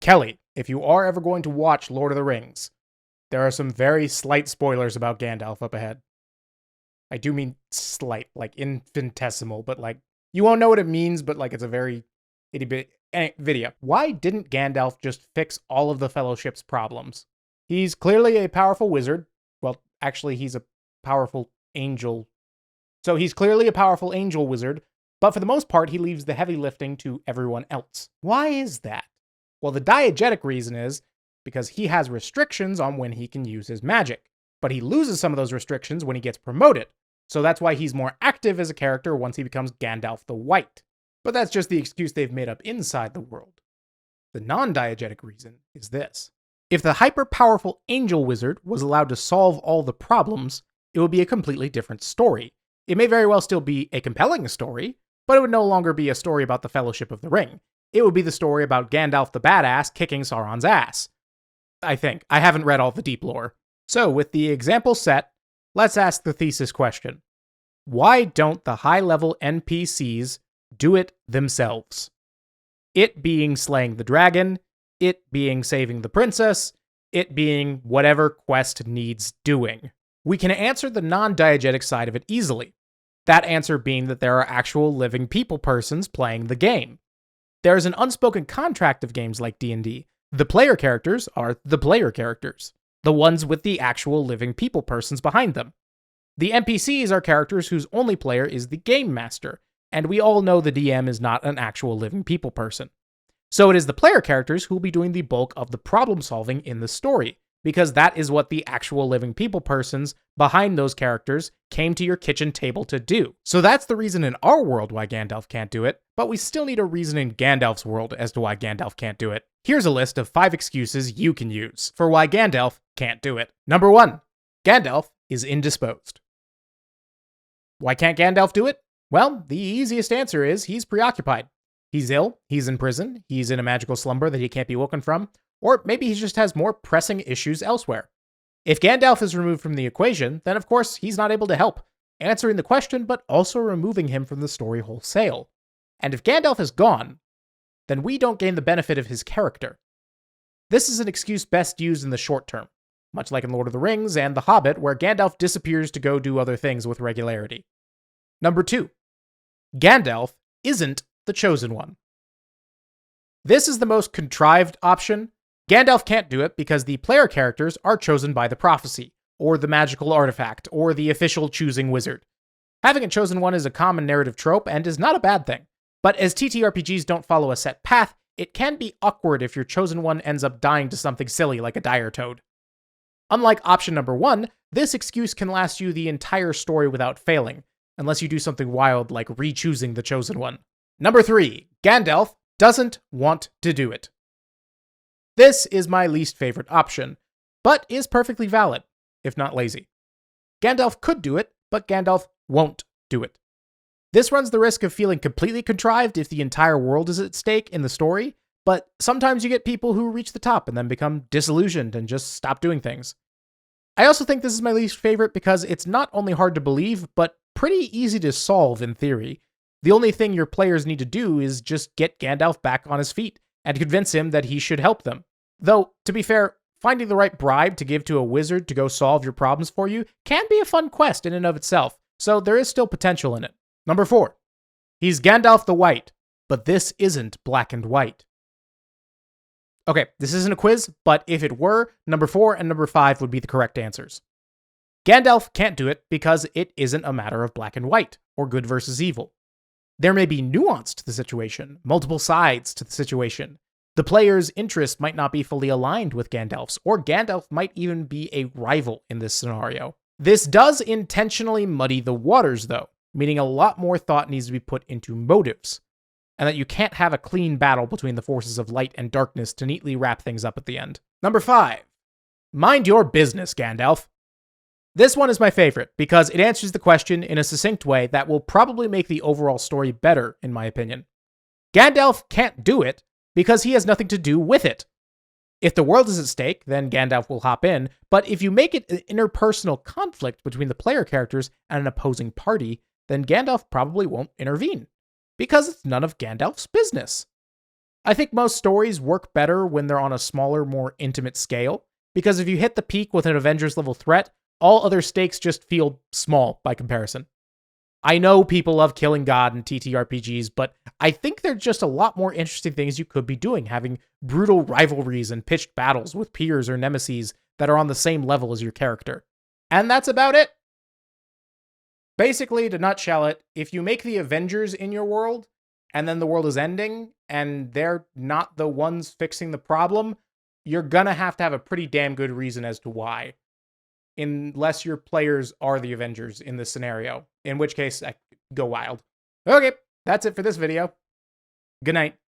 Kelly, if you are ever going to watch Lord of the Rings, there are some very slight spoilers about Gandalf up ahead. I do mean slight, like infinitesimal, but like you won't know what it means, but like it's a very itty bit video. Why didn't Gandalf just fix all of the Fellowship's problems? He's clearly a powerful wizard. Well, actually, he's a powerful angel. So he's clearly a powerful angel wizard, but for the most part, he leaves the heavy lifting to everyone else. Why is that? Well, the diegetic reason is because he has restrictions on when he can use his magic, but he loses some of those restrictions when he gets promoted. So that's why he's more active as a character once he becomes Gandalf the White. But that's just the excuse they've made up inside the world. The non-diegetic reason is this. If the hyper-powerful angel wizard was allowed to solve all the problems, it would be a completely different story. It may very well still be a compelling story, but it would no longer be a story about the Fellowship of the Ring. It would be the story about Gandalf the Badass kicking Sauron's ass. I think. I haven't read all the deep lore. So, with the example set, let's ask the thesis question. Why don't the high-level NPCs do it themselves? It being slaying the dragon, it being saving the princess, it being whatever quest needs doing. We can answer the non-diegetic side of it easily. That answer being that there are actual living people persons playing the game. There is an unspoken contract of games like D&D. The player characters are the player characters, the ones with the actual living people persons behind them. The NPCs are characters whose only player is the game master, and we all know the DM is not an actual living people person. So it is the player characters who will be doing the bulk of the problem solving in the story, because that is what the actual living people persons behind those characters came to your kitchen table to do. So that's the reason in our world why Gandalf can't do it, but we still need a reason in Gandalf's world as to why Gandalf can't do it. Here's a list of 5 excuses you can use for why Gandalf can't do it. Number 1, Gandalf is indisposed. Why can't Gandalf do it? Well, the easiest answer is he's preoccupied. He's ill, he's in prison, he's in a magical slumber that he can't be woken from, or maybe he just has more pressing issues elsewhere. If Gandalf is removed from the equation, then of course he's not able to help, answering the question but also removing him from the story wholesale. And if Gandalf is gone, then we don't gain the benefit of his character. This is an excuse best used in the short term, much like in Lord of the Rings and The Hobbit, where Gandalf disappears to go do other things with regularity. Number 2, Gandalf isn't the chosen one. This is the most contrived option. Gandalf can't do it because the player characters are chosen by the prophecy, or the magical artifact, or the official choosing wizard. Having a chosen one is a common narrative trope and is not a bad thing. But as TTRPGs don't follow a set path, it can be awkward if your chosen one ends up dying to something silly like a dire toad. Unlike option number 1, this excuse can last you the entire story without failing, unless you do something wild like re-choosing the chosen one. Number 3, Gandalf doesn't want to do it. This is my least favorite option, but is perfectly valid, if not lazy. Gandalf could do it, but Gandalf won't do it. This runs the risk of feeling completely contrived if the entire world is at stake in the story, but sometimes you get people who reach the top and then become disillusioned and just stop doing things. I also think this is my least favorite because it's not only hard to believe, but pretty easy to solve in theory. The only thing your players need to do is just get Gandalf back on his feet and convince him that he should help them. Though, to be fair, finding the right bribe to give to a wizard to go solve your problems for you can be a fun quest in and of itself, so there is still potential in it. Number 4, he's Gandalf the White, but this isn't black and white. Okay, this isn't a quiz, but if it were, number 4 and number 5 would be the correct answers. Gandalf can't do it because it isn't a matter of black and white, or good versus evil. There may be nuance to the situation, multiple sides to the situation. The player's interest might not be fully aligned with Gandalf's, or Gandalf might even be a rival in this scenario. This does intentionally muddy the waters, though, meaning a lot more thought needs to be put into motives, and that you can't have a clean battle between the forces of light and darkness to neatly wrap things up at the end. Number 5, mind your business, Gandalf. This one is my favorite because it answers the question in a succinct way that will probably make the overall story better, in my opinion. Gandalf can't do it because he has nothing to do with it. If the world is at stake, then Gandalf will hop in, but if you make it an interpersonal conflict between the player characters and an opposing party, then Gandalf probably won't intervene, because it's none of Gandalf's business. I think most stories work better when they're on a smaller, more intimate scale, because if you hit the peak with an Avengers level threat, all other stakes just feel small by comparison. I know people love killing God in TTRPGs, but I think there's just a lot more interesting things you could be doing, having brutal rivalries and pitched battles with peers or nemesis that are on the same level as your character. And that's about it. Basically, to nutshell it, if you make the Avengers in your world, and then the world is ending, and they're not the ones fixing the problem, you're gonna have to have a pretty damn good reason as to why. Unless your players are the Avengers in this scenario, in which case, go wild. Okay, that's it for this video. Good night.